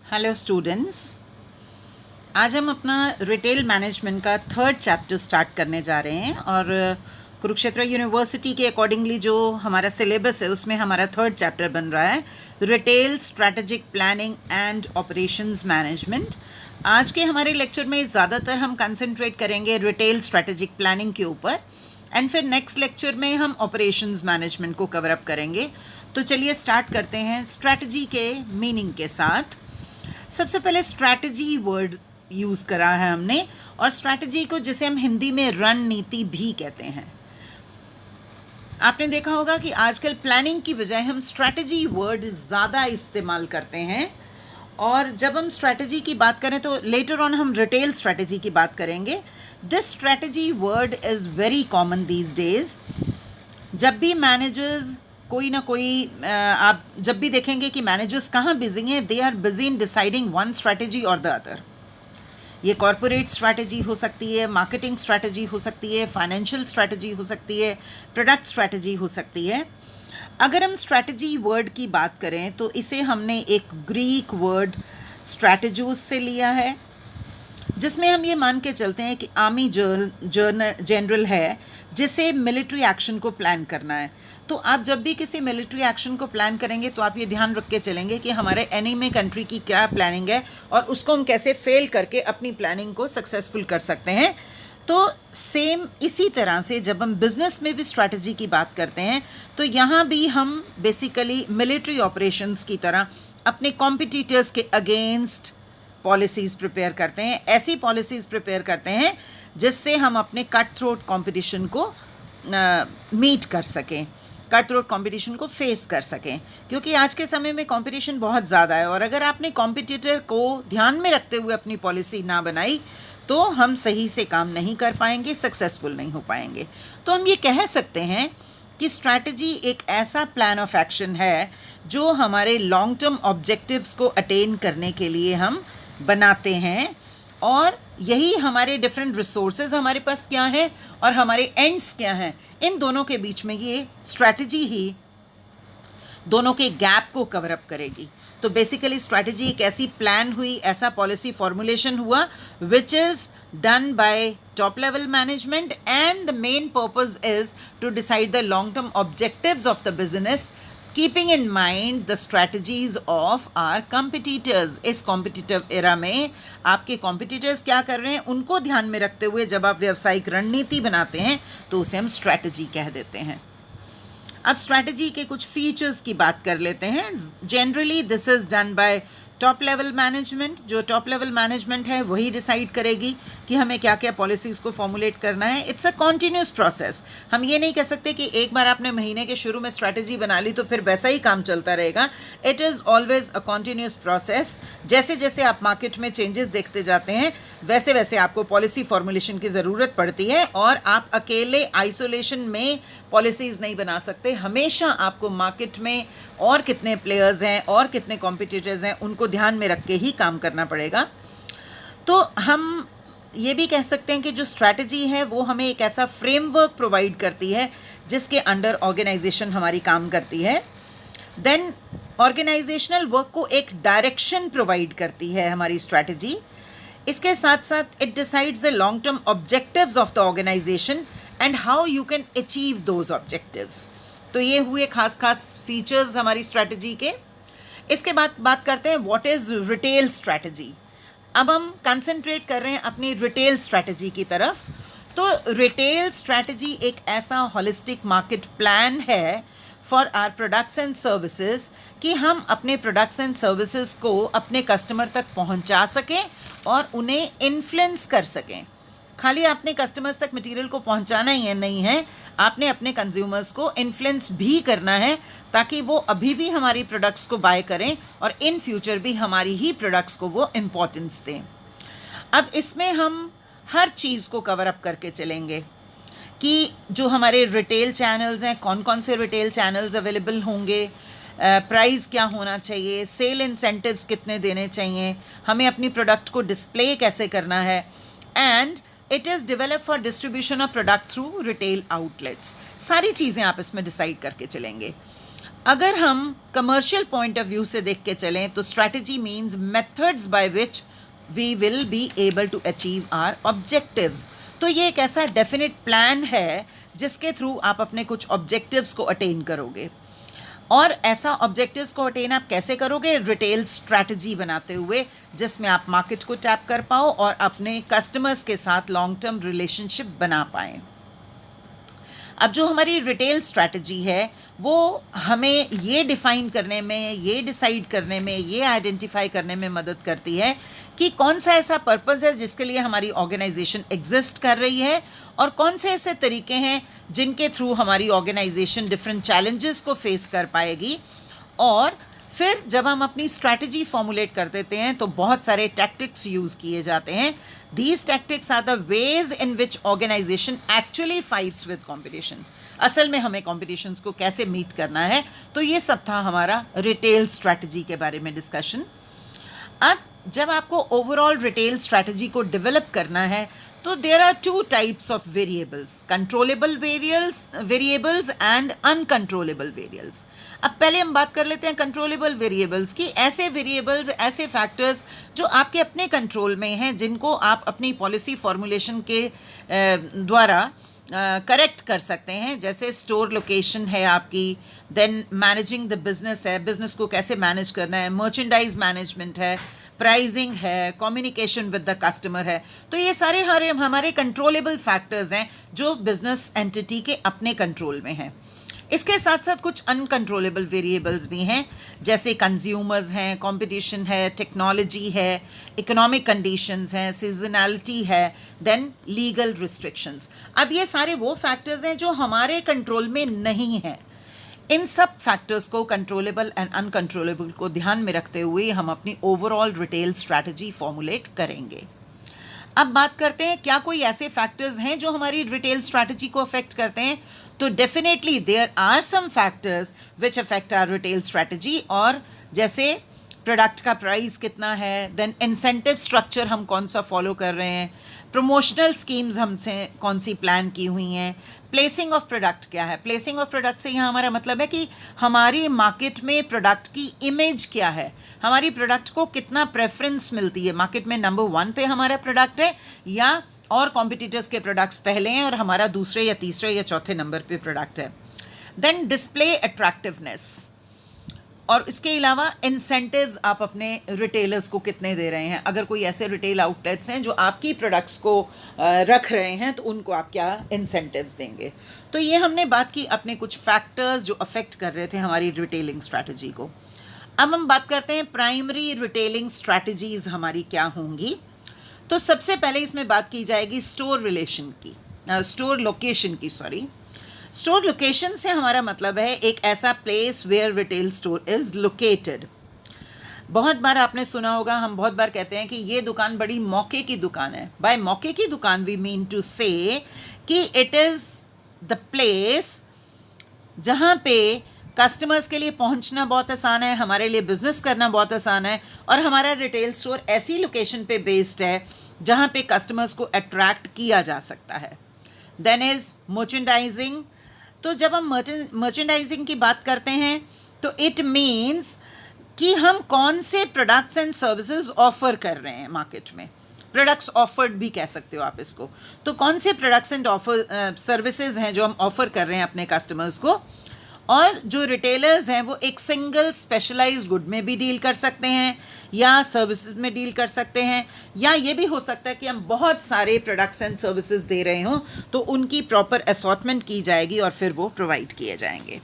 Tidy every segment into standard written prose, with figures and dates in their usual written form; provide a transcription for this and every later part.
Hello students, आज हम अपना रिटेल मैनेजमेंट का थर्ड चैप्टर स्टार्ट करने जा रहे हैं और कुरुक्षेत्र यूनिवर्सिटी के अकॉर्डिंगली जो हमारा सिलेबस है उसमें हमारा थर्ड चैप्टर बन रहा है retail strategic planning and operations management. आज के हमारे लेक्चर में ज़्यादातर हम कंसंट्रेट करेंगे रिटेल स्ट्रैटेजिक प्लानिंग के ऊपर एंड फिर नेक्स्ट लेक्चर में हम ऑपरेशंस मैनेजमेंट को कवर अप करेंगे। तो चलिए स्टार्ट करते हैं स्ट्रैटेजी के मीनिंग के साथ। सबसे पहले स्ट्रैटेजी वर्ड यूज़ करा है हमने और स्ट्रैटेजी को जिसे हम हिंदी में रणनीति भी कहते हैं। आपने देखा होगा कि आजकल प्लानिंग की बजाय हम स्ट्रैटेजी वर्ड ज़्यादा इस्तेमाल करते हैं और जब हम स्ट्रैटेजी की बात करें तो लेटर ऑन हम रिटेल स्ट्रैटेजी की बात करेंगे। This strategy word is very common these days. जब भी मैनेजर्स कोई ना कोई आप जब भी देखेंगे कि मैनेजर्स कहाँ बिजी हैं, they are busy in deciding one strategy और द अदर। ये कॉरपोरेट स्ट्रैटेजी हो सकती है, मार्केटिंग स्ट्रैटेजी हो सकती है, फाइनेंशियल स्ट्रैटेजी हो सकती है, प्रोडक्ट स्ट्रैटेजी हो सकती है। अगर हम स्ट्रैटेजी वर्ड की बात करें तो इसे हमने एक ग्रीक वर्ड स्ट्रैटेजोस से लिया है, जिसमें हम ये मान के चलते हैं कि आर्मी जनरल है जिसे मिलिट्री एक्शन को प्लान करना है। तो आप जब भी किसी मिलिट्री एक्शन को प्लान करेंगे तो आप ये ध्यान रख के चलेंगे कि हमारे एनिमी कंट्री की क्या प्लानिंग है और उसको हम कैसे फेल करके अपनी प्लानिंग को सक्सेसफुल कर सकते हैं। तो सेम इसी तरह से जब हम बिजनेस में भी स्ट्रैटेजी की बात करते हैं तो यहाँ भी हम बेसिकली मिलिट्री ऑपरेशंस की तरह अपने कॉम्पिटिटर्स के अगेंस्ट पॉलिसीज़ प्रिपेयर करते हैं, ऐसी पॉलिसीज़ प्रिपेयर करते हैं जिससे हम अपने कट थ्रोट कॉम्पिटिशन को मीट कर सकें, कट थ्रोट कॉम्पिटिशन को फेस कर सकें। क्योंकि आज के समय में कॉम्पिटिशन बहुत ज़्यादा है और अगर आपने कॉम्पिटिटर को ध्यान में रखते हुए अपनी पॉलिसी ना बनाई तो हम सही से काम नहीं कर पाएंगे, सक्सेसफुल नहीं हो पाएंगे। तो हम ये कह सकते हैं कि स्ट्रैटेजी एक ऐसा प्लान ऑफ एक्शन है जो हमारे लॉन्ग टर्म ऑब्जेक्टिव्स को अटेन करने के लिए हम बनाते हैं और यही हमारे डिफरेंट रिसोर्सेज हमारे पास क्या है और हमारे एंड्स क्या हैं, इन दोनों के बीच में ये स्ट्रैटेजी ही दोनों के गैप को कवर अप करेगी। तो बेसिकली स्ट्रैटेजी एक ऐसी प्लान हुई, ऐसा पॉलिसी फॉर्मुलेशन हुआ which is done by top level management and the main purpose is to decide the long term objectives of the business keeping in mind the strategies of our competitors. इस competitive era में आपके competitors क्या कर रहे हैं उनको ध्यान में रखते हुए जब आप व्यावसायिक रणनीति बनाते हैं तो उसे हम स्ट्रैटेजी कह देते हैं। अब स्ट्रैटेजी के कुछ फीचर्स की बात कर लेते हैं। Generally this is done by top level management. जो टॉप लेवल मैनेजमेंट है वही डिसाइड करेगी कि हमें क्या क्या पॉलिसीज़ को फॉर्मुलेट करना है। It's a continuous process. हम ये नहीं कह सकते कि एक बार आपने महीने के शुरू में स्ट्रैटेजी बना ली तो फिर वैसा ही काम चलता रहेगा। It is always a continuous process. जैसे जैसे आप मार्केट में चेंजेस देखते जाते हैं वैसे वैसे आपको पॉलिसी फॉर्मुलेशन की ज़रूरत पड़ती है और आप अकेले आइसोलेशन में पॉलिसीज़ नहीं बना सकते। हमेशा आपको मार्केट में और कितने प्लेयर्स हैं और कितने कॉम्पिटिटर्स हैं उनको ध्यान में रख के ही काम करना पड़ेगा। तो हम ये भी कह सकते हैं कि जो स्ट्रैटेजी है वो हमें एक ऐसा फ्रेमवर्क प्रोवाइड करती है जिसके अंडर ऑर्गेनाइजेशन हमारी काम करती है। देन ऑर्गेनाइजेशनल वर्क को एक डायरेक्शन प्रोवाइड करती है हमारी स्ट्रैटेजी। इसके साथ साथ it decides the long term objectives of the organisation and how you can achieve those objectives. तो ये हुए खास खास फीचर्स हमारी स्ट्रैटेजी के। इसके बाद बात करते हैं व्हाट इज़ रिटेल स्ट्रैटेजी। अब हम कंसंट्रेट कर रहे हैं अपनी रिटेल स्ट्रैटेजी की तरफ। तो रिटेल स्ट्रैटेजी एक ऐसा होलिस्टिक मार्केट प्लान है for our products and services कि हम अपने प्रोडक्ट्स एंड सर्विसेज को अपने कस्टमर तक पहुंचा सकें और उन्हें इन्फ्लुएंस कर सकें। खाली आपने कस्टमर्स तक मटेरियल को पहुंचाना ही है नहीं है, आपने अपने कंज्यूमर्स को इन्फ्लुएंस भी करना है ताकि वो अभी भी हमारी प्रोडक्ट्स को बाय करें और इन फ्यूचर भी हमारी ही प्रोडक्ट्स को वो इम्पोर्टेंस दें। अब इसमें हम हर चीज़ को कवर अप करके चलेंगे कि जो हमारे रिटेल चैनल्स हैं, कौन कौन से रिटेल चैनल्स अवेलेबल होंगे, प्राइस क्या होना चाहिए, सेल इंसेंटिव्स कितने देने चाहिए, हमें अपनी प्रोडक्ट को डिस्प्ले कैसे करना है and it is develop for distribution of product through retail outlets. सारी चीज़ें आप इसमें डिसाइड करके चलेंगे। अगर हम कमर्शियल पॉइंट ऑफ व्यू से देख के चलें तो strategy means methods by which we will be able to achieve our objectives. तो ये एक ऐसा डेफिनेट प्लान है जिसके थ्रू आप अपने कुछ ऑब्जेक्टिव्स को अटेन करोगे। और ऐसा ऑब्जेक्टिव्स को अटेन आप कैसे करोगे? रिटेल स्ट्रैटेजी बनाते हुए, जिसमें आप मार्केट को टैप कर पाओ और अपने कस्टमर्स के साथ लॉन्ग टर्म रिलेशनशिप बना पाएँ। अब जो हमारी रिटेल स्ट्रैटेजी है वो हमें ये डिफ़ाइन करने में, ये डिसाइड करने में, ये आइडेंटिफाई करने में मदद करती है कि कौन सा ऐसा पर्पस है जिसके लिए हमारी ऑर्गेनाइजेशन एग्जिस्ट कर रही है, और कौन से ऐसे तरीके हैं जिनके थ्रू हमारी ऑर्गेनाइजेशन डिफरेंट चैलेंजेस को फेस कर पाएगी। और फिर जब हम अपनी स्ट्रैटेजी फॉर्मुलेट कर देते हैं तो बहुत सारे टैक्टिक्स यूज़ किए जाते हैं। These tactics are the ways in which organisation actually fights with competition. असल में हमें कॉम्पिटिशन्स को कैसे मीट करना है। तो ये सब था हमारा रिटेल स्ट्रैटेजी के बारे में डिस्कशन। अब जब आपको ओवरऑल रिटेल स्ट्रैटेजी को डेवलप करना है तो there are two types of variables, controllable variables and uncontrollable variables. अब पहले हम बात कर लेते हैं कंट्रोलेबल वेरिएबल्स की। ऐसे वेरिएबल्स, ऐसे फैक्टर्स जो आपके अपने कंट्रोल में हैं, जिनको आप अपनी पॉलिसी फॉर्मुलेशन के द्वारा करेक्ट कर सकते हैं। जैसे स्टोर लोकेशन है आपकी, देन मैनेजिंग द बिजनेस है, बिजनेस को कैसे मैनेज करना है, मर्चेंडाइज मैनेजमेंट है, प्राइजिंग है, कम्युनिकेशन विद द कस्टमर है। तो ये सारे हमारे कंट्रोलेबल फैक्टर्स हैं जो बिजनेस एंटिटी के अपने कंट्रोल में हैं। इसके साथ साथ कुछ अनकंट्रोलेबल वेरिएबल्स भी हैं, जैसे कंज्यूमर्स हैं, कंपटीशन है, टेक्नोलॉजी है, इकोनॉमिक कंडीशंस हैं, सीजनैलिटी है, देन लीगल रिस्ट्रिक्शंस। अब ये सारे वो फैक्टर्स हैं जो हमारे कंट्रोल में नहीं हैं। इन सब फैक्टर्स को, कंट्रोलेबल एंड अनकंट्रोलेबल को ध्यान में रखते हुए हम अपनी ओवरऑल रिटेल स्ट्रैटेजी फॉर्मुलेट करेंगे। अब बात करते हैं क्या कोई ऐसे फैक्टर्स हैं जो हमारी रिटेल स्ट्रैटेजी को अफेक्ट करते हैं। तो definitely there are some factors which affect our retail strategy. और जैसे प्रोडक्ट का प्राइस कितना है, देन इंसेंटिव स्ट्रक्चर हम कौन सा फॉलो कर रहे हैं, प्रमोशनल स्कीम्स हमसे कौन सी प्लान की हुई हैं, प्लेसिंग ऑफ प्रोडक्ट क्या है। प्लेसिंग ऑफ प्रोडक्ट से यहाँ हमारा मतलब है कि हमारी मार्केट में प्रोडक्ट की इमेज क्या है, हमारी प्रोडक्ट को कितना प्रेफरेंस मिलती है, मार्केट में नंबर 1 पे हमारा प्रोडक्ट है या और कॉम्पिटिटर्स के प्रोडक्ट्स पहले हैं और हमारा दूसरे या तीसरे या चौथे नंबर पे प्रोडक्ट है। देन डिस्प्ले अट्रैक्टिवनेस, और इसके अलावा इंसेंटिव्स आप अपने रिटेलर्स को कितने दे रहे हैं। अगर कोई ऐसे रिटेल आउटलेट्स हैं जो आपकी प्रोडक्ट्स को रख रहे हैं तो उनको आप क्या इंसेंटिव्स देंगे। तो ये हमने बात की अपने कुछ फैक्टर्स जो अफेक्ट कर रहे थे हमारी रिटेलिंग स्ट्रैटेजी को। अब हम बात करते हैं प्राइमरी रिटेलिंग स्ट्रैटेजीज हमारी क्या होंगी। तो सबसे पहले इसमें बात की जाएगी स्टोर लोकेशन की। स्टोर लोकेशन से हमारा मतलब है एक ऐसा place where retail store is located. बहुत बार आपने सुना होगा, हम बहुत बार कहते हैं कि ये दुकान बड़ी मौके की दुकान है। बाय मौके की दुकान वी मीन टू से कि इट इज़ द प्लेस जहाँ पे कस्टमर्स के लिए पहुँचना बहुत आसान है, हमारे लिए बिजनेस करना बहुत आसान है, और हमारा रिटेल स्टोर ऐसी लोकेशन पे बेस्ड है जहाँ पे कस्टमर्स को अट्रैक्ट किया जा सकता है। Then is merchandising. तो जब हम मर्चेंडाइजिंग की बात करते हैं तो इट मीन्स कि हम कौन से प्रोडक्ट्स एंड सर्विसेज ऑफर कर रहे हैं मार्केट में। प्रोडक्ट्स ऑफर्ड भी कह सकते हो आप इसको। तो कौन से प्रोडक्ट्स एंड सर्विसेज हैं जो हम ऑफर कर रहे हैं अपने कस्टमर्स को। और जो रिटेलर्स हैं वो एक सिंगल स्पेशलाइज्ड गुड में भी डील कर सकते हैं या सर्विसेज में डील कर सकते हैं, या ये भी हो सकता है कि हम बहुत सारे प्रोडक्ट्स एंड सर्विसेज दे रहे हों तो उनकी प्रॉपर असॉर्टमेंट की जाएगी और फिर वो प्रोवाइड किए जाएंगे।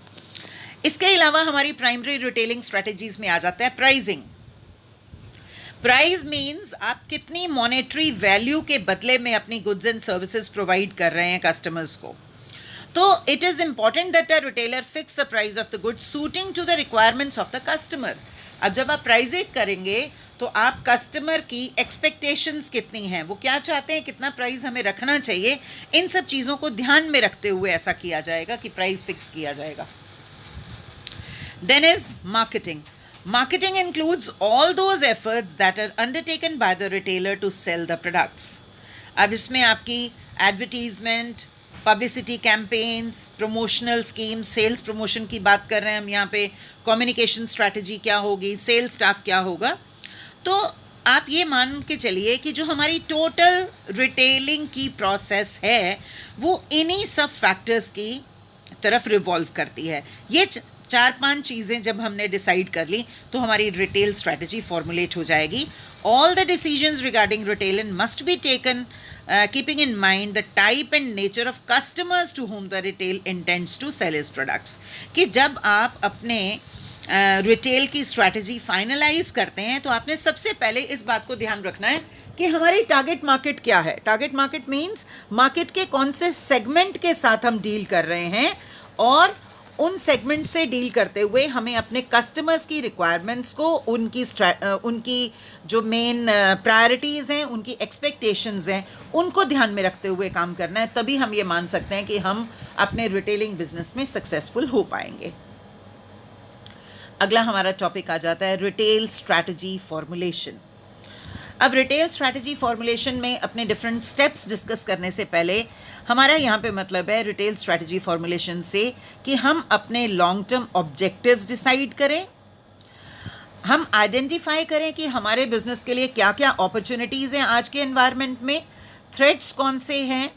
इसके अलावा हमारी प्राइमरी रिटेलिंग स्ट्रेटजीज में आ जाता है प्राइसिंग। प्राइस मीन्स आप कितनी मॉनेटरी वैल्यू के बदले में अपनी गुड्स एंड सर्विसेज प्रोवाइड कर रहे हैं कस्टमर्स को। तो it is important that a retailer fix the price of the goods suiting to the requirements of the customer. अब जब आप प्राइसिंग करेंगे तो आप कस्टमर की एक्सपेक्टेशंस कितनी हैं, वो क्या चाहते हैं, कितना प्राइस हमें रखना चाहिए, इन सब चीज़ों को ध्यान में रखते हुए ऐसा किया जाएगा कि प्राइस फिक्स किया जाएगा। Then is marketing. Marketing includes all those efforts that are undertaken by the retailer to sell the products. अब इसमें आपकी advertisement, publicity campaigns, promotional schemes, sales promotion की बात कर रहे हैं हम यहाँ पे, कम्युनिकेशन स्ट्रैटेजी क्या होगी, सेल्स स्टाफ क्या होगा। तो आप ये मान के चलिए कि जो हमारी टोटल रिटेलिंग की प्रोसेस है वो इन्हीं सब फैक्टर्स की तरफ रिवॉल्व करती है। ये 4-5 चीज़ें जब हमने डिसाइड कर ली तो हमारी रिटेल स्ट्रैटेजी फॉर्मुलेट हो जाएगी। All the decisions regarding retail must be taken keeping in mind the type and nature of customers to whom the retail intends to sell its products। कि जब आप अपने रिटेल की स्ट्रैटेजी फाइनलाइज करते हैं तो आपने सबसे पहले इस बात को ध्यान रखना है कि हमारी टारगेट मार्केट क्या है। टारगेट मार्केट मीन्स मार्केट के कौन से सेगमेंट के साथ हम डील कर रहे हैं, और उन सेगमेंट से डील करते हुए हमें अपने कस्टमर्स की रिक्वायरमेंट्स को, उनकी जो मेन प्रायोरिटीज़ हैं, उनकी एक्सपेक्टेशंस हैं, उनको ध्यान में रखते हुए काम करना है। तभी हम ये मान सकते हैं कि हम अपने रिटेलिंग बिजनेस में सक्सेसफुल हो पाएंगे। अगला हमारा टॉपिक आ जाता है रिटेल स्ट्रैटेजी फॉर्मुलेशन। अब रिटेल स्ट्रैटेजी फॉर्मुलेशन में अपने डिफरेंट स्टेप्स डिस्कस करने से पहले हमारा यहाँ पे मतलब है रिटेल स्ट्रैटेजी फॉर्मुलेशन से कि हम अपने लॉन्ग टर्म ऑब्जेक्टिव्स डिसाइड करें, हम आइडेंटिफाई करें कि हमारे बिजनेस के लिए क्या क्या अपॉर्चुनिटीज़ हैं आज के एनवायरनमेंट में, थ्रेट्स कौन से हैं,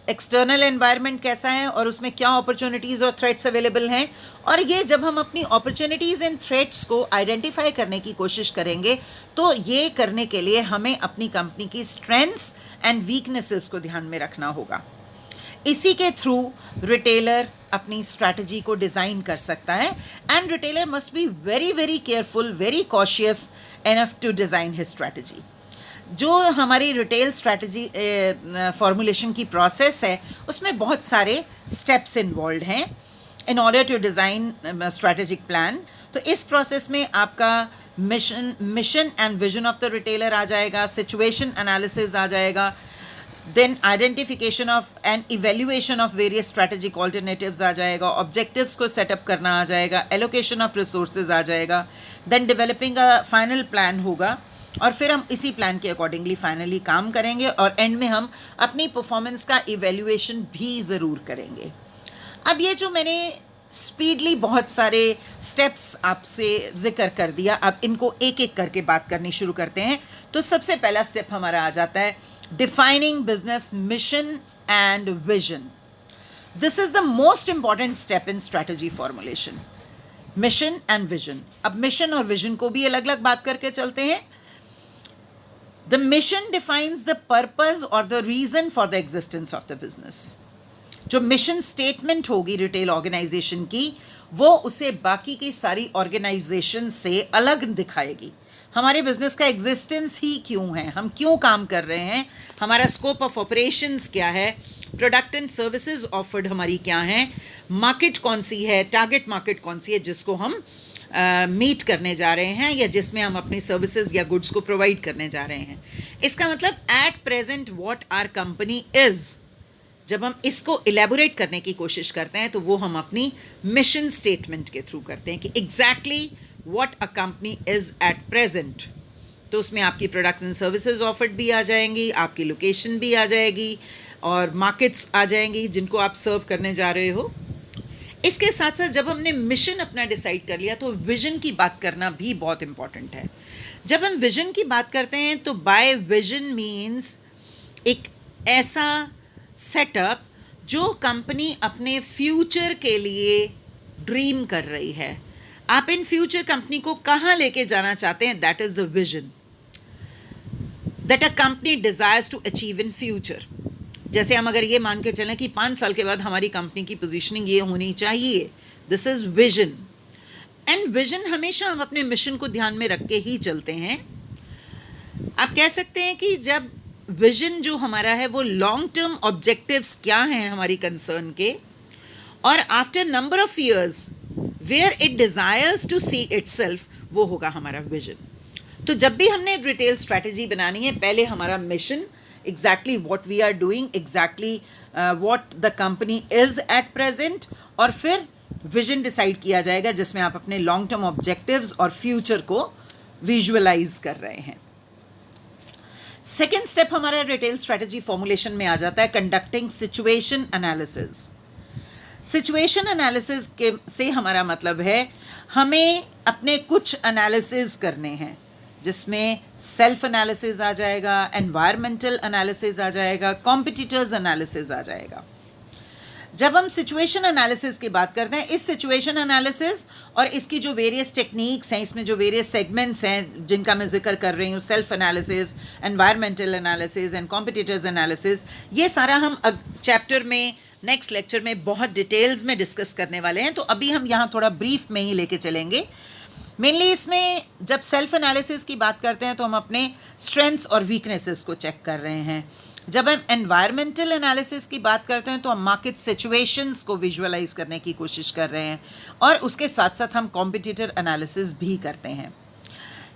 एक्सटर्नल एनवायरनमेंट कैसा है और उसमें क्या अपॉर्चुनिटीज़ और थ्रेट्स अवेलेबल हैं। और ये जब हम अपनी अपॉर्चुनिटीज़ एंड थ्रेट्स को आइडेंटिफाई करने की कोशिश करेंगे तो ये करने के लिए हमें अपनी कंपनी की स्ट्रेंथ्स एंड वीकनेसेस को ध्यान में रखना होगा। इसी के थ्रू रिटेलर अपनी स्ट्रैटेजी को डिज़ाइन कर सकता है, and retailer must be very very careful, very cautious enough to design his strategy. जो हमारी रिटेल स्ट्रैटेजी फॉर्मुलेशन की प्रोसेस है उसमें बहुत सारे स्टेप्स इन्वॉल्व हैं in order to design strategic plan. तो इस प्रोसेस में आपका mission and vision of the retailer आ जाएगा, सिचुएशन एनालिसिस आ जाएगा, then identification of and evaluation of various strategic alternatives आ जाएगा, ऑब्जेक्टिव्स को सेटअप करना आ जाएगा, एलोकेशन ऑफ रिसोर्सेज आ जाएगा, then developing a final plan होगा, और फिर हम इसी प्लान के अकॉर्डिंगली फाइनली काम करेंगे, और एंड में हम अपनी परफॉर्मेंस का इवेल्युएशन भी ज़रूर करेंगे। अब ये जो मैंने स्पीडली बहुत सारे स्टेप्स आपसे जिक्र कर दिया, अब इनको एक एक करके बात करनी शुरू करते हैं। तो सबसे पहला स्टेप हमारा आ जाता है defining business mission and vision. This is the most important step in strategy formulation, mission and vision. अब मिशन और विजन को भी अलग अलग बात करके चलते हैं। The mission defines the purpose or the reason for the existence of the business। जो मिशन स्टेटमेंट होगी रिटेल ऑर्गेनाइजेशन की, वो उसे बाकी की सारी ऑर्गेनाइजेशन से अलग दिखाएगी। हमारे बिजनेस का एग्जिस्टेंस ही क्यों है, हम क्यों काम कर रहे हैं, हमारा स्कोप ऑफ ऑपरेशंस क्या है, प्रोडक्ट एंड सर्विसेज ऑफर्ड हमारी क्या हैं, मार्केट कौन सी है, टारगेट मार्केट कौन सी है जिसको हम मीट करने जा रहे हैं या जिसमें हम अपनी सर्विसेज या गुड्स को प्रोवाइड करने जा रहे हैं। इसका मतलब at present what our company is, जब हम इसको इलेबोरेट करने की कोशिश करते हैं तो वो हम अपनी मिशन स्टेटमेंट के थ्रू करते हैं कि exactly what a company is at present. तो उसमें आपकी प्रोडक्ट्स एंड सर्विसेज ऑफर्ड भी आ जाएंगी, आपकी लोकेशन भी आ जाएगी और मार्केट्स आ जाएंगी जिनको आप सर्व करने जा रहे हो। इसके साथ साथ जब हमने मिशन अपना डिसाइड कर लिया तो विजन की बात करना भी बहुत इम्पॉर्टेंट है। जब हम विजन की बात करते हैं तो बाय विजन मीन्स एक ऐसा सेटअप जो कंपनी अपने फ्यूचर के लिए ड्रीम कर रही है। आप इन फ्यूचर कंपनी को कहाँ लेके जाना चाहते हैं, that is the vision that a company desires to achieve in future. जैसे हम अगर ये मान के चलें कि 5 साल के बाद हमारी कंपनी की पोजीशनिंग ये होनी चाहिए, this is vision. And vision हमेशा हम अपने मिशन को ध्यान में रख के ही चलते हैं। आप कह सकते हैं कि जब विजन जो हमारा है वो लॉन्ग टर्म ऑब्जेक्टिव्स क्या हैं हमारी कंसर्न के, और after number of years where it desires to see itself, वो होगा हमारा विजन। तो जब भी हमने रिटेल स्ट्रैटेजी बनानी है, पहले हमारा mission, exactly what we are doing, exactly what the company is at present, और फिर विजन डिसाइड किया जाएगा जिसमें आप अपने लॉन्ग टर्म ऑब्जेक्टिव्स और फ्यूचर को विजुअलाइज कर रहे हैं। सेकेंड स्टेप हमारा रिटेल स्ट्रेटजी फॉर्मुलेशन में आ जाता है conducting situation analysis. Situation analysis के से हमारा मतलब है हमें अपने कुछ एनालिसिस करने हैं, जिसमें सेल्फ एनालिसिस आ जाएगा, एनवायरमेंटल एनालिसिस आ जाएगा, कॉम्पिटिटर्स एनालिसिस आ जाएगा। जब हम सिचुएशन एनालिसिस की बात करते हैं, इस सिचुएशन एनालिसिस और इसकी जो वेरियस टेक्निक्स हैं, इसमें जो वेरियस सेगमेंट्स हैं जिनका मैं जिक्र कर रही हूँ, self analysis, environmental analysis and competitors analysis, ये सारा हम चैप्टर में नेक्स्ट लेक्चर में बहुत डिटेल्स में डिस्कस करने वाले हैं। तो अभी हम यहाँ थोड़ा ब्रीफ में ही लेके चलेंगे। मेनली इसमें जब सेल्फ एनालिसिस की बात करते हैं तो हम अपने स्ट्रेंथ्स और वीकनेसेस को चेक कर रहे हैं। जब हम एनवायरमेंटल एनालिसिस की बात करते हैं तो हम मार्केट सिचुएशंस को विजुअलाइज करने की कोशिश कर रहे हैं, और उसके साथ साथ हम कॉम्पिटिटर एनालिसिस भी करते हैं।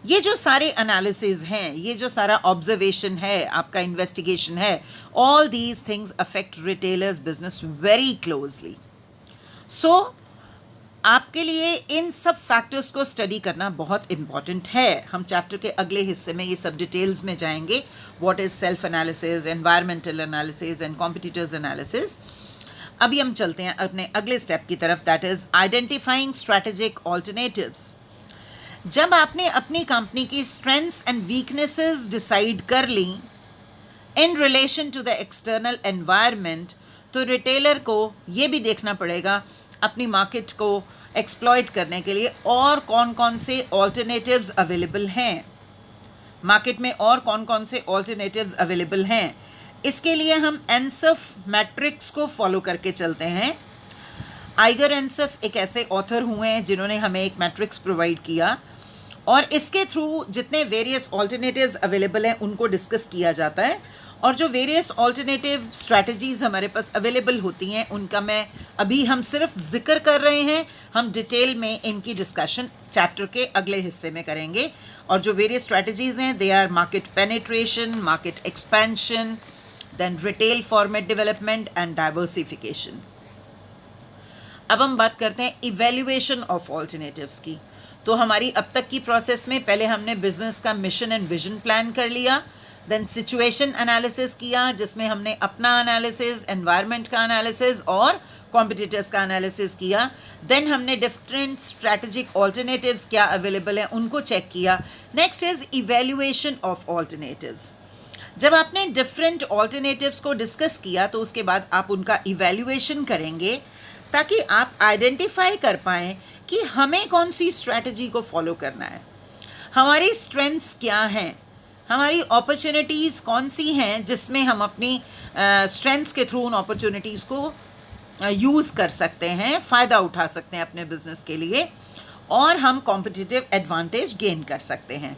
ये जो सारे एनालिसिस हैं, ये जो सारा ऑब्जर्वेशन है, आपका इन्वेस्टिगेशन है, all these things affect retailers business very closely. So आपके लिए इन सब फैक्टर्स को स्टडी करना बहुत इम्पॉर्टेंट है। हम चैप्टर के अगले हिस्से में ये सब डिटेल्स में जाएंगे, what is self analysis, environmental analysis and competitors analysis. अभी हम चलते हैं अपने अगले स्टेप की तरफ, that is identifying strategic alternatives. जब आपने अपनी कंपनी की स्ट्रेंथ्स एंड वीकनेसेस डिसाइड कर ली in relation to the external environment, तो रिटेलर को ये भी देखना पड़ेगा अपनी मार्केट को एक्सप्लॉइट करने के लिए और कौन कौन से ऑल्टरनेटिव्स अवेलेबल हैं, मार्केट में और कौन कौन से ऑल्टरनेटिव्स अवेलेबल हैं। इसके लिए हम एंसफ मैट्रिक्स को फॉलो करके चलते हैं। आइगर एंसफ एक ऐसे ऑथर हुए हैं जिन्होंने हमें एक मैट्रिक्स प्रोवाइड किया, और इसके थ्रू जितने वेरियस ऑल्टरनेटिव्स अवेलेबल हैं उनको डिस्कस किया जाता है, और जो वेरियस ऑल्टरनेटिव स्ट्रैटेजीज़ हमारे पास अवेलेबल होती हैं उनका मैं अभी हम सिर्फ जिक्र कर रहे हैं, हम डिटेल में इनकी डिस्कशन चैप्टर के अगले हिस्से में करेंगे। और जो वेरियस स्ट्रैटेजीज़ हैं, they are market penetration, market expansion, then retail format development and diversification. अब हम बात करते हैं इवैल्यूएशन ऑफ ऑल्टरनेटिव्स की। तो हमारी अब तक की प्रोसेस में पहले हमने बिजनेस का मिशन एंड विजन प्लान कर लिया, देन सिचुएशन एनालिसिस किया जिसमें हमने अपना एनालिसिस, एनवायरनमेंट का एनालिसिस और कॉम्पिटिटर्स का एनालिसिस किया। देन हमने डिफरेंट स्ट्रैटेजिक ऑल्टरनेटिव्स क्या अवेलेबल हैं उनको चेक किया। Next is evaluation of alternatives. जब आपने डिफरेंट ऑल्टरनेटिव्स को डिस्कस किया तो उसके बाद आप उनका इवैल्यूएशन करेंगे ताकि आप आइडेंटिफाई कर पाएँ कि हमें कौन सी स्ट्रैटेजी को फॉलो करना है, हमारी स्ट्रेंथ्स क्या हैं, हमारी अपॉर्चुनिटीज़ कौन सी हैं जिसमें हम अपनी स्ट्रेंथ्स के थ्रू उन अपॉर्चुनिटीज़ को यूज़ कर सकते हैं, फ़ायदा उठा सकते हैं अपने बिजनेस के लिए, और हम कॉम्पिटिटिव एडवांटेज गेन कर सकते हैं।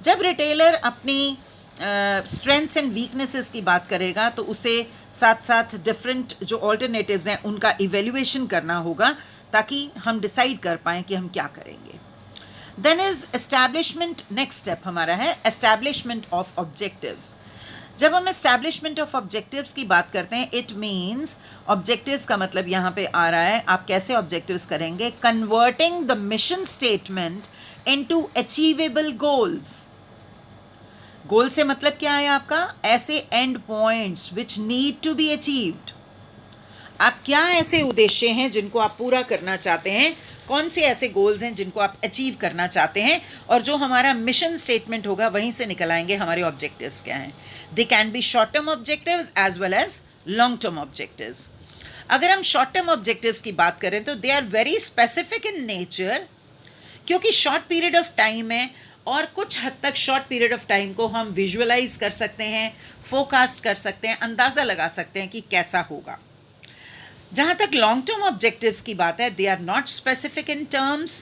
जब रिटेलर अपनी स्ट्रेंथ्स एंड वीकनेसेस की बात करेगा तो उसे साथ साथ डिफरेंट जो ऑल्टरनेटिव्स हैं उनका इवैल्यूएशन करना होगा ताकि हम डिसाइड कर पाएँ कि हम क्या करेंगे। Then is establishment, next step हमारा है एस्टैब्लिशमेंट ऑफ ऑब्जेक्टिव्स। जब हम एस्टैब्लिशमेंट ऑफ ऑब्जेक्टिव्स की बात करते हैं, इट मीन्स ऑब्जेक्टिव्स का मतलब यहाँ पे आ रहा है आप कैसे ऑब्जेक्टिव्स करेंगे, converting the mission statement into achievable goals. Goal से मतलब क्या है आपका, ऐसे end points which need to be achieved. आप क्या ऐसे उद्देश्य हैं जिनको आप पूरा करना चाहते हैं, कौन से ऐसे गोल्स हैं जिनको आप अचीव करना चाहते हैं, और जो हमारा मिशन स्टेटमेंट होगा वहीं से निकल आएंगे हमारे ऑब्जेक्टिव्स क्या हैं। They can be short term objectives as well as long term objectives. अगर हम शॉर्ट टर्म ऑब्जेक्टिव्स की बात करें तो they are very specific in nature, क्योंकि शॉर्ट पीरियड ऑफ टाइम है और कुछ हद तक शॉर्ट पीरियड ऑफ टाइम को हम विजुअलाइज कर सकते हैं, फोकास्ट कर सकते हैं, अंदाज़ा लगा सकते हैं कि कैसा होगा। जहाँ तक लॉन्ग टर्म ऑब्जेक्टिव्स की बात है, they are not specific in terms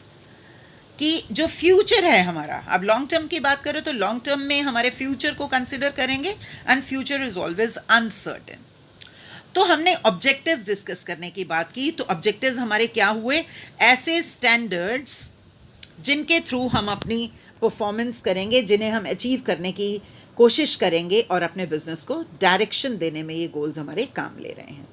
कि जो फ्यूचर है हमारा, अब लॉन्ग टर्म की बात करें तो लॉन्ग टर्म में हमारे फ्यूचर को कंसिडर करेंगे, and future is always uncertain. तो हमने ऑब्जेक्टिव्स डिस्कस करने की बात की, तो ऑब्जेक्टिव्स हमारे क्या हुए, ऐसे स्टैंडर्ड्स जिनके थ्रू हम अपनी परफॉर्मेंस करेंगे, जिन्हें हम अचीव करने की कोशिश करेंगे और अपने बिजनेस को डायरेक्शन देने में ये गोल्स हमारे काम ले रहे हैं।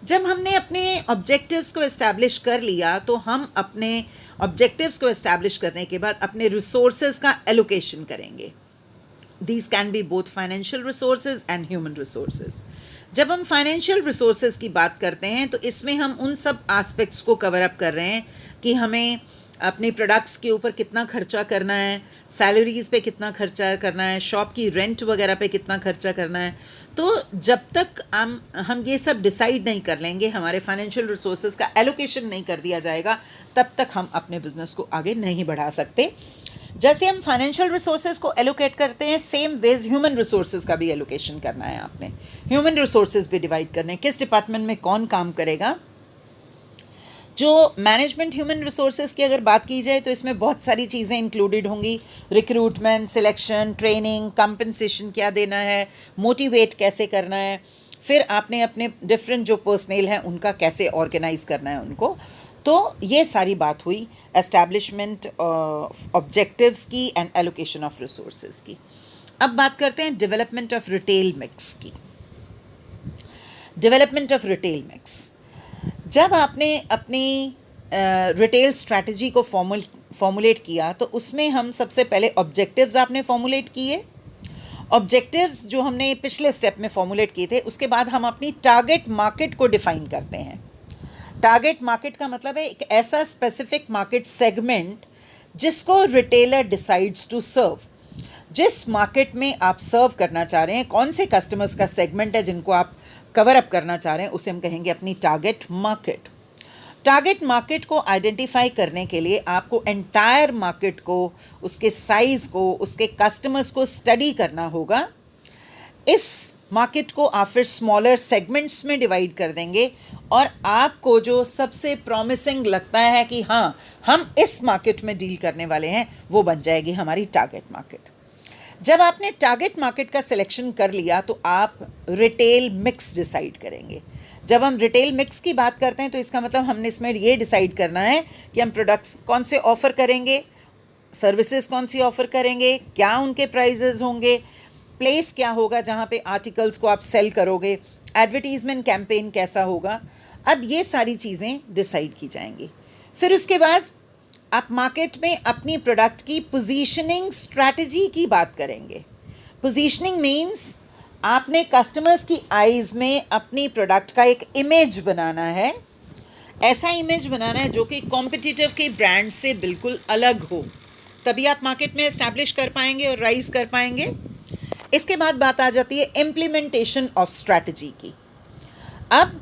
जब हमने अपने ऑब्जेक्टिव्स को एस्टैब्लिश कर लिया तो हम अपने ऑब्जेक्टिव्स को एस्टैब्लिश करने के बाद अपने रिसोर्सेज का एलोकेशन करेंगे, These can be both financial resources and human resources. जब हम फाइनेंशियल रिसोर्सेज की बात करते हैं तो इसमें हम उन सब एस्पेक्ट्स को कवर अप कर रहे हैं कि हमें अपने प्रोडक्ट्स के ऊपर कितना खर्चा करना है, सैलरीज पे कितना खर्चा करना है, शॉप की रेंट वगैरह पे कितना खर्चा करना है. तो जब तक हम ये सब डिसाइड नहीं कर लेंगे, हमारे फाइनेंशियल रिसोर्सेज का एलोकेशन नहीं कर दिया जाएगा, तब तक हम अपने बिजनेस को आगे नहीं बढ़ा सकते. जैसे हम फाइनेंशियल रिसोर्सेज को एलोकेट करते हैं, सेम वेज ह्यूमन रिसोर्सेज का भी एलोकेशन करना है. आपने ह्यूमन रिसोर्सेज भी डिवाइड करने हैं, किस डिपार्टमेंट में कौन काम करेगा. जो मैनेजमेंट ह्यूमन रिसोर्सेज की अगर बात की जाए तो इसमें बहुत सारी चीज़ें इंक्लूडेड होंगी. रिक्रूटमेंट, सिलेक्शन, ट्रेनिंग, कंपनसेशन क्या देना है, मोटिवेट कैसे करना है, फिर आपने अपने डिफरेंट जो पर्सनेल हैं उनका कैसे ऑर्गेनाइज करना है उनको. तो ये सारी बात हुई एस्टैब्लिशमेंट ऑब्जेक्टिव्स की एंड एलोकेशन ऑफ रिसोर्सेज की. अब बात करते हैं डेवलपमेंट ऑफ रिटेल मिक्स की. डेवलपमेंट ऑफ रिटेल मिक्स, जब आपने अपनी रिटेल स्ट्रैटेजी को फॉर्मुलेट किया तो उसमें हम सबसे पहले ऑब्जेक्टिव्स आपने फॉर्मुलेट किए. ऑब्जेक्टिव्स जो हमने पिछले स्टेप में फॉर्मुलेट किए थे, उसके बाद हम अपनी टारगेट मार्केट को डिफाइन करते हैं. टारगेट मार्केट का मतलब है एक ऐसा स्पेसिफिक मार्केट सेगमेंट जिसको रिटेलर डिसाइड्स टू सर्व. जिस मार्केट में आप सर्व करना चाह रहे हैं, कौन से कस्टमर्स का सेगमेंट है जिनको आप कवर अप करना चाह रहे हैं, उसे हम कहेंगे अपनी टारगेट मार्केट. टारगेट मार्केट को आइडेंटिफाई करने के लिए आपको एंटायर मार्केट को, उसके साइज़ को, उसके कस्टमर्स को स्टडी करना होगा. इस मार्केट को आप फिर स्मॉलर सेगमेंट्स में डिवाइड कर देंगे और आपको जो सबसे प्रॉमिसिंग लगता है कि हाँ हम इस मार्केट में डील करने वाले हैं, वो बन जाएगी हमारी टारगेट मार्केट. जब आपने टारगेट मार्केट का सिलेक्शन कर लिया तो आप रिटेल मिक्स डिसाइड करेंगे. जब हम रिटेल मिक्स की बात करते हैं तो इसका मतलब हमने इसमें ये डिसाइड करना है कि हम प्रोडक्ट्स कौन से ऑफ़र करेंगे, सर्विसेज कौन सी ऑफ़र करेंगे, क्या उनके प्राइजेज़ होंगे, प्लेस क्या होगा जहाँ पे आर्टिकल्स को आप सेल करोगे, एडवर्टीज़मेंट कैंपेन कैसा होगा. अब ये सारी चीज़ें डिसाइड की जाएंगी. फिर उसके बाद आप मार्केट में अपनी प्रोडक्ट की पोजीशनिंग स्ट्रैटेजी की बात करेंगे. पोजीशनिंग मीन्स आपने कस्टमर्स की आइज़ में अपनी प्रोडक्ट का एक इमेज बनाना है. ऐसा इमेज बनाना है जो कि कॉम्पिटिटिव के ब्रांड से बिल्कुल अलग हो, तभी आप मार्केट में एस्टैब्लिश कर पाएंगे और राइज कर पाएंगे. इसके बाद बात आ जाती है इम्प्लीमेंटेशन ऑफ स्ट्रैटेजी की. अब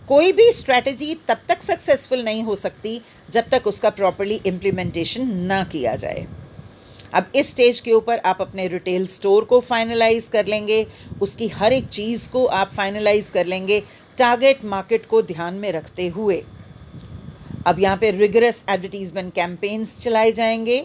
कोई भी स्ट्रैटेजी तब तक सक्सेसफुल नहीं हो सकती जब तक उसका प्रॉपर्ली इम्प्लीमेंटेशन ना किया जाए. अब इस स्टेज के ऊपर आप अपने रिटेल स्टोर को फाइनलाइज कर लेंगे, उसकी हर एक चीज़ को आप फाइनलाइज कर लेंगे टारगेट मार्केट को ध्यान में रखते हुए. अब यहाँ पे रिगरस एडवर्टीजमेंट कैंपेन्स चलाए जाएंगे.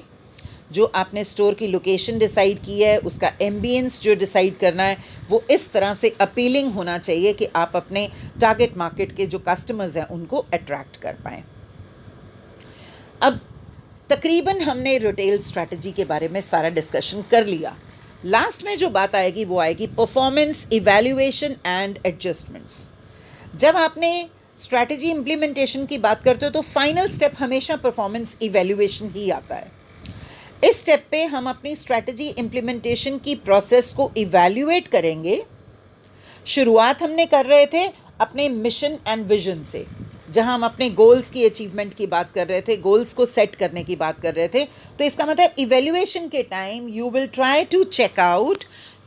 जो आपने स्टोर की लोकेशन डिसाइड की है, उसका एम्बियंस जो डिसाइड करना है, वो इस तरह से अपीलिंग होना चाहिए कि आप अपने टारगेट मार्केट के जो कस्टमर्स हैं उनको अट्रैक्ट कर पाएँ. अब तकरीबन हमने रिटेल स्ट्रैटेजी के बारे में सारा डिस्कशन कर लिया. लास्ट में जो बात आएगी वो आएगी परफॉर्मेंस इवैल्यूएशन एंड एडजस्टमेंट्स. जब आपने स्ट्रैटेजी इम्प्लीमेंटेशन की बात करते हो तो फाइनल स्टेप हमेशा परफॉर्मेंस इवैल्यूएशन ही आता है. इस स्टेप पे हम अपनी स्ट्रैटेजी इम्प्लीमेंटेशन की प्रोसेस को इवैल्यूएट करेंगे. शुरुआत हमने कर रहे थे अपने मिशन एंड विजन से, जहां हम अपने गोल्स की अचीवमेंट की बात कर रहे थे, गोल्स को सेट करने की बात कर रहे थे. तो इसका मतलब इवैल्यूएशन के time you will try to check out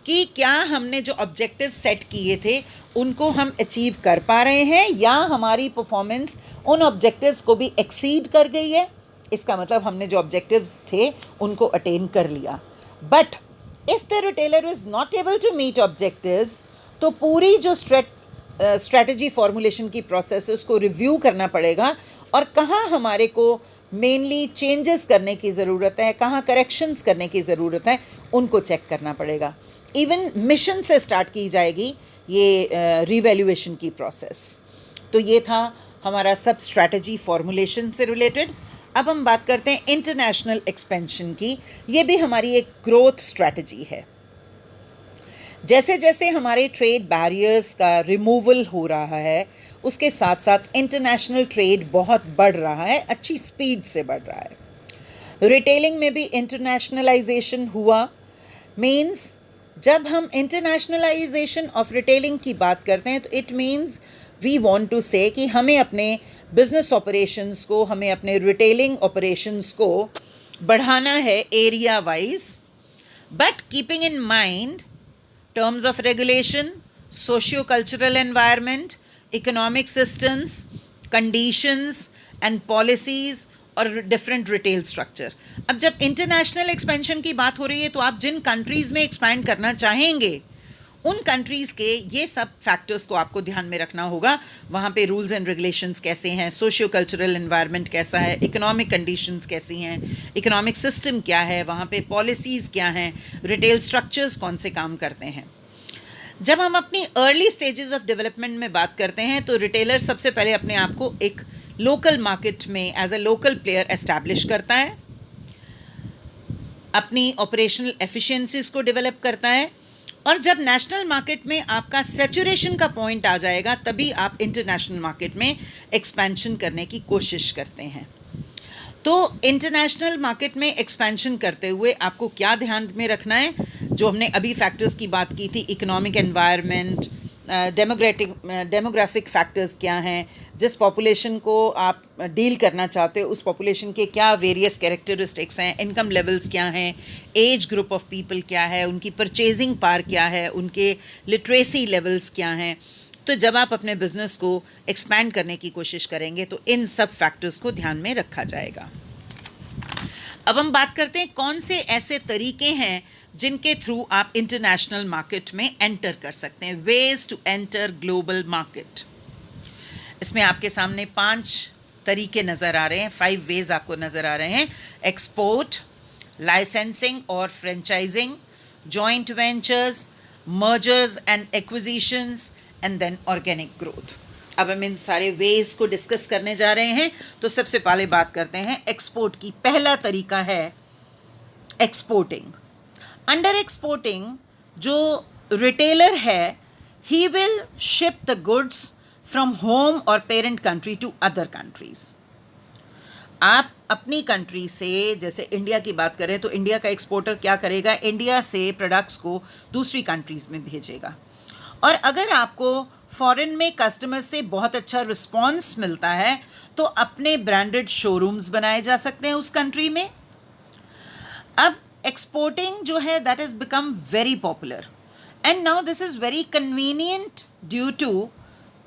कि क्या हमने जो ऑब्जेक्टिव सेट किए थे उनको हम अचीव कर पा रहे हैं या हमारी परफॉर्मेंस उन ऑब्जेक्टिव्स को भी एक्सीड कर गई है. इसका मतलब हमने जो ऑब्जेक्टिव्स थे उनको अटेन कर लिया. But if the retailer is not able to meet objectives, तो पूरी जो स्ट्रैटेजी फॉर्मुलेशन की प्रोसेस है उसको रिव्यू करना पड़ेगा और कहाँ हमारे को मेनली चेंजेस करने की ज़रूरत है, कहाँ करेक्शंस करने की ज़रूरत है, उनको चेक करना पड़ेगा. इवन मिशन से स्टार्ट की जाएगी ये रिवैल्यूएशन की प्रोसेस. तो ये था हमारा सब स्ट्रैटेजी फॉर्मुलेशन से रिलेटेड. अब हम बात करते हैं इंटरनेशनल एक्सपेंशन की. ये भी हमारी एक ग्रोथ स्ट्रैटेजी है. जैसे जैसे हमारे ट्रेड बैरियर्स का रिमूवल हो रहा है, उसके साथ साथ इंटरनेशनल ट्रेड बहुत बढ़ रहा है, अच्छी स्पीड से बढ़ रहा है. रिटेलिंग में भी इंटरनेशनलाइजेशन हुआ. मीन्स जब हम इंटरनेशनलाइजेशन ऑफ रिटेलिंग की बात करते हैं तो it means we want to say कि हमें अपने बिजनेस ऑपरेशंस को, हमें अपने रिटेलिंग ऑपरेशंस को बढ़ाना है area wise, but keeping in mind terms of regulation, socio-cultural environment, economic systems, conditions and policies और डिफरेंट रिटेल स्ट्रक्चर. अब जब इंटरनेशनल एक्सपेंशन की बात हो रही है तो आप जिन कंट्रीज़ में एक्सपैंड करना चाहेंगे उन कंट्रीज़ के ये सब फैक्टर्स को आपको ध्यान में रखना होगा. वहाँ पे रूल्स एंड रेगुलेशंस कैसे हैं, सोशियो कल्चरल एनवायरनमेंट कैसा है, इकोनॉमिक कंडीशंस कैसी हैं, इकोनॉमिक सिस्टम क्या है, वहाँ पे पॉलिसीज़ क्या हैं, रिटेल स्ट्रक्चर्स कौन से काम करते हैं. जब हम अपनी अर्ली स्टेजेस ऑफ डेवलपमेंट में बात करते हैं तो रिटेलर सबसे पहले अपने आप को एक लोकल मार्केट में as a local player establish करता है, अपनी ऑपरेशनल एफिशिएंसीज को डेवलप करता है, और जब नेशनल मार्केट में आपका सैचुरेशन का पॉइंट आ जाएगा तभी आप इंटरनेशनल मार्केट में एक्सपेंशन करने की कोशिश करते हैं. तो इंटरनेशनल मार्केट में एक्सपेंशन करते हुए आपको क्या ध्यान में रखना है, जो हमने अभी फैक्टर्स की बात की थी, इकोनॉमिक एनवायरनमेंट, डेमोग्राफिक फैक्टर्स क्या हैं, जिस पॉपुलेशन को आप डील करना चाहते हो उस पॉपुलेशन के क्या वेरियस कैरेक्टरिस्टिक्स हैं, इनकम लेवल्स क्या हैं, एज ग्रुप ऑफ पीपल क्या है, उनकी परचेजिंग पावर क्या है, उनके लिटरेसी लेवल्स क्या हैं. तो जब आप अपने बिजनेस को एक्सपैंड करने की कोशिश करेंगे तो इन सब फैक्टर्स को ध्यान में रखा जाएगा. अब हम बात करते हैं कौन से ऐसे तरीके हैं जिनके थ्रू आप इंटरनेशनल मार्केट में एंटर कर सकते हैं. Ways to enter global market. इसमें आपके सामने 5 तरीके नज़र आ रहे हैं, 5 वेज आपको नज़र आ रहे हैं. एक्सपोर्ट, लाइसेंसिंग और franchising, joint ventures, mergers and acquisitions and then organic growth. अब हम इन सारे वेज को डिस्कस करने जा रहे हैं. तो सबसे पहले बात करते हैं एक्सपोर्ट की. पहला तरीका है एक्सपोर्टिंग. अंडर एक्सपोर्टिंग जो रिटेलर है he will ship the goods from home और parent country to other countries. आप अपनी कंट्री से, जैसे इंडिया की बात करें तो इंडिया का एक्सपोर्टर क्या करेगा, इंडिया से प्रोडक्ट्स को दूसरी कंट्रीज़ में भेजेगा. और अगर आपको फॉरेन में कस्टमर से बहुत अच्छा रिस्पॉन्स मिलता है तो अपने ब्रांडेड शोरूम्स बनाए जा सकते हैं उस कंट्री में. अब एक्सपोर्टिंग जो है that is become very popular and now this is very convenient due to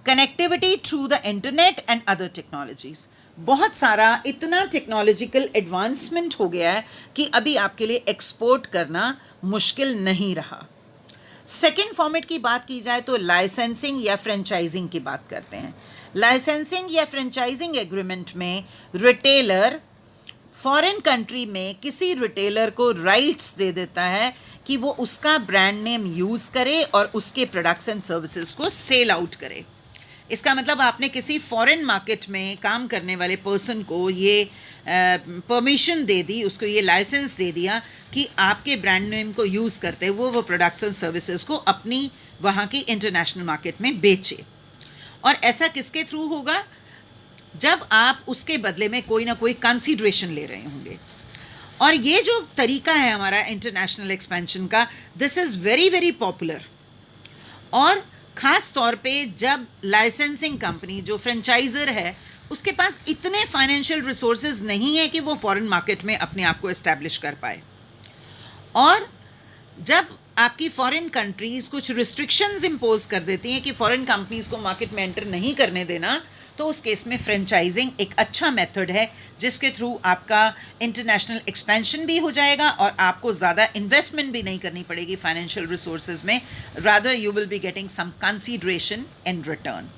connectivity through the internet and other technologies. बहुत सारा इतना टेक्नोलॉजिकल एडवांसमेंट हो गया है कि अभी आपके लिए एक्सपोर्ट करना मुश्किल नहीं रहा. सेकेंड फॉर्मेट की बात की जाए तो लाइसेंसिंग या फ्रेंचाइजिंग की बात करते हैं. लाइसेंसिंग या फ्रेंचाइजिंग एग्रीमेंट में रिटेलर फॉरेन कंट्री में किसी रिटेलर को राइट्स दे देता है कि वो उसका ब्रांड नेम यूज़ करे और उसके प्रोडक्ट्स एंड सर्विसेज को सेल आउट करे. इसका मतलब आपने किसी फॉरेन मार्केट में काम करने वाले पर्सन को ये परमिशन दे दी, उसको ये लाइसेंस दे दिया कि आपके ब्रांड नेम को यूज़ करते वो प्रोडक्ट्स एंड सर्विसेज को अपनी वहाँ की इंटरनेशनल मार्केट में बेचे. और ऐसा किसके थ्रू होगा, जब आप उसके बदले में कोई ना कोई कंसीडरेशन ले रहे होंगे. और ये जो तरीका है हमारा इंटरनेशनल एक्सपेंशन का, this is very very popular. और ख़ास तौर पे जब लाइसेंसिंग कंपनी जो फ्रेंचाइज़र है उसके पास इतने फाइनेंशियल रिसोर्सेज नहीं है कि वो फॉरेन मार्केट में अपने आप को एस्टैब्लिश कर पाए. और जब आपकी फॉरेन कंट्रीज़ कुछ रिस्ट्रिक्शंस इम्पोज कर देती हैं कि फॉरेन कंपनीज़ को मार्केट में एंटर नहीं करने देना, तो उस केस में फ्रेंचाइजिंग एक अच्छा मेथड है जिसके थ्रू आपका इंटरनेशनल एक्सपेंशन भी हो जाएगा और आपको ज़्यादा इन्वेस्टमेंट भी नहीं करनी पड़ेगी फाइनेंशियल रिसोर्सेज में. Rather you will be getting some consideration in return.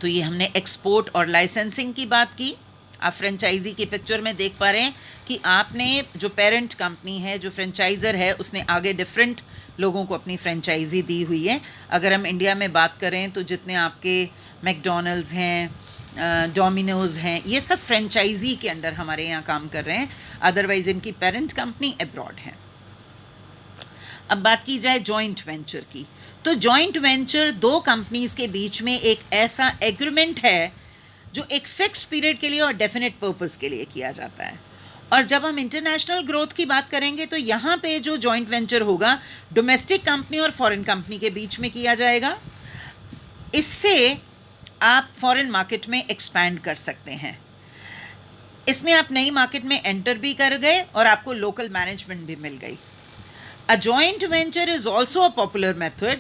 तो ये हमने एक्सपोर्ट और लाइसेंसिंग की बात की. आप फ्रेंचाइजी की पिक्चर में देख पा रहे हैं कि आपने जो पेरेंट कंपनी है, जो फ्रेंचाइज़र है, उसने आगे डिफरेंट लोगों को अपनी फ्रेंचाइजी दी हुई है. अगर हम इंडिया में बात करें तो जितने आपके मैकडॉनल्ड्स हैं, डोमिनोज़ हैं, ये सब फ्रेंचाइजी के अंडर हमारे यहाँ काम कर रहे हैं. अदरवाइज़ इनकी पेरेंट कंपनी अब्रॉड है. अब बात की जाए जॉइंट वेंचर की, तो जॉइंट वेंचर 2 कंपनीज़ के बीच में एक ऐसा एग्रीमेंट है जो एक फिक्स्ड पीरियड के लिए और डेफिनेट पर्पस के लिए किया जाता है. और जब हम इंटरनेशनल ग्रोथ की बात करेंगे तो यहाँ पे जो जॉइंट वेंचर होगा डोमेस्टिक कंपनी और फॉरेन कंपनी के बीच में किया जाएगा। इससे आप फॉरेन मार्केट में एक्सपैंड कर सकते हैं। इसमें आप नई मार्केट में एंटर भी कर गए और आपको लोकल मैनेजमेंट भी मिल गई। A joint venture is also a popular method,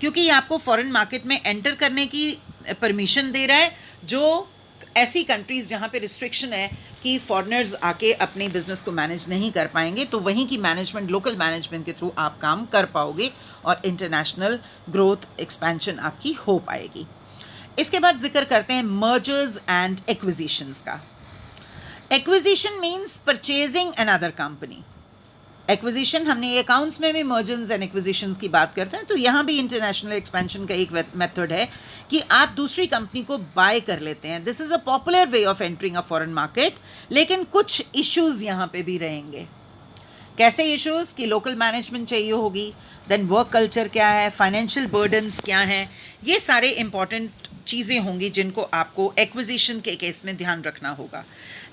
क्योंकि ये आपको फॉरेन मार्केट में एंटर करने की परमिशन दे रहा है, जो ऐसी कंट्रीज़ जहाँ पे रिस्ट्रिक्शन है कि फॉरेनर्स आके अपने बिजनेस को मैनेज नहीं कर पाएंगे, तो वहीं की मैनेजमेंट, लोकल मैनेजमेंट के थ्रू आप काम कर पाओगे और इंटरनेशनल ग्रोथ एक्सपेंशन आपकी हो पाएगी। इसके बाद जिक्र करते हैं मर्जर्स एंड एक्विजिशंस का। Acquisition means purchasing another company. Acquisition हमने अकाउंट्स में भी मर्जर्स एंड एक्विजिशंस की बात करते हैं, तो यहाँ भी इंटरनेशनल एक्सपेंशन का एक मेथड है कि आप दूसरी कंपनी को बाय कर लेते हैं। This is a popular way of entering a foreign market, लेकिन कुछ इश्यूज़ यहाँ पे भी रहेंगे। कैसे इश्यूज़ कि लोकल मैनेजमेंट चाहिए होगी, देन वर्क कल्चर क्या है, फाइनेंशियल बर्डन्स क्या हैं, ये सारे इंपॉर्टेंट चीज़ें होंगी जिनको आपको एक्विजिशन के केस में ध्यान रखना होगा।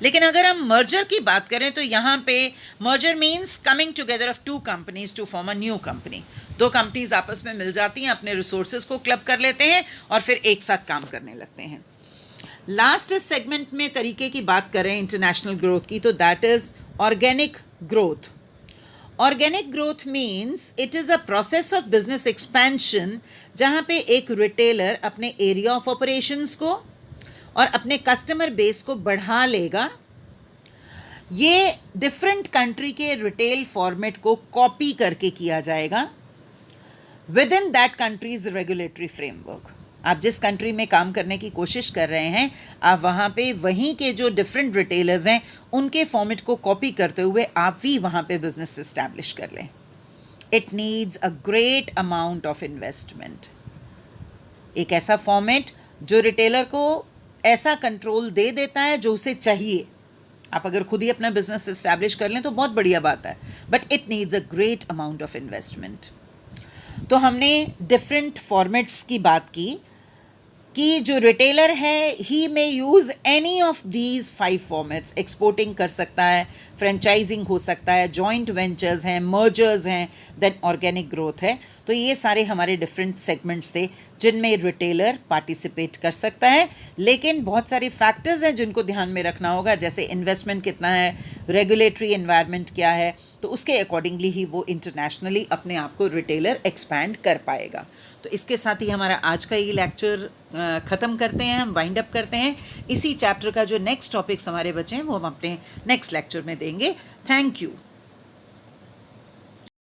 लेकिन अगर हम मर्जर की बात करें तो यहाँ पे merger means coming together of two companies to form a new company. दो कंपनीज आपस में मिल जाती हैं, अपने रिसोर्सेज को क्लब कर लेते हैं और फिर एक साथ काम करने लगते हैं। लास्ट इस सेगमेंट में तरीके की बात करें इंटरनेशनल ग्रोथ की, तो that is organic growth. Organic growth means it is a process of business expansion, जहाँ पे एक रिटेलर अपने एरिया ऑफ ऑपरेशंस को और अपने कस्टमर बेस को बढ़ा लेगा। ये डिफरेंट कंट्री के रिटेल फॉर्मेट को कॉपी करके किया जाएगा with in that countries regulatory framework. आप जिस कंट्री में काम करने की कोशिश कर रहे हैं, आप वहाँ पे वहीं के जो डिफरेंट रिटेलर्स हैं उनके फॉर्मेट को कॉपी करते हुए आप भी वहाँ पे बिजनेस इस्टेब्लिश कर लें। It needs a great amount of investment. एक ऐसा फॉर्मेट जो रिटेलर को ऐसा कंट्रोल दे देता है जो उसे चाहिए। आप अगर खुद ही अपना बिजनेस इस्टेब्लिश कर लें तो बहुत बढ़िया बात है, but it needs a great amount of investment. तो हमने डिफरेंट फॉर्मेट्स की बात की कि जो रिटेलर है he may use any of these 5 formats. Exporting कर सकता है, फ्रेंचाइजिंग हो सकता है, जॉइंट वेंचर्स हैं, मर्जर्स हैं, देन ऑर्गेनिक ग्रोथ है। तो ये सारे हमारे डिफरेंट सेगमेंट्स थे जिनमें रिटेलर पार्टिसिपेट कर सकता है, लेकिन बहुत सारे फैक्टर्स हैं जिनको ध्यान में रखना होगा, जैसे इन्वेस्टमेंट कितना है, रेगुलेटरी एनवायरनमेंट क्या है, तो उसके अकॉर्डिंगली ही वो इंटरनेशनली अपने आप को रिटेलर एक्सपैंड कर पाएगा। तो इसके साथ ही हमारा आज का ये लेक्चर ख़त्म करते हैं, हम वाइंड अप करते हैं। इसी चैप्टर का जो नेक्स्ट टॉपिक्स हमारे बचे हैं वो हम अपने नेक्स्ट लेक्चर में देंगे। Thank you.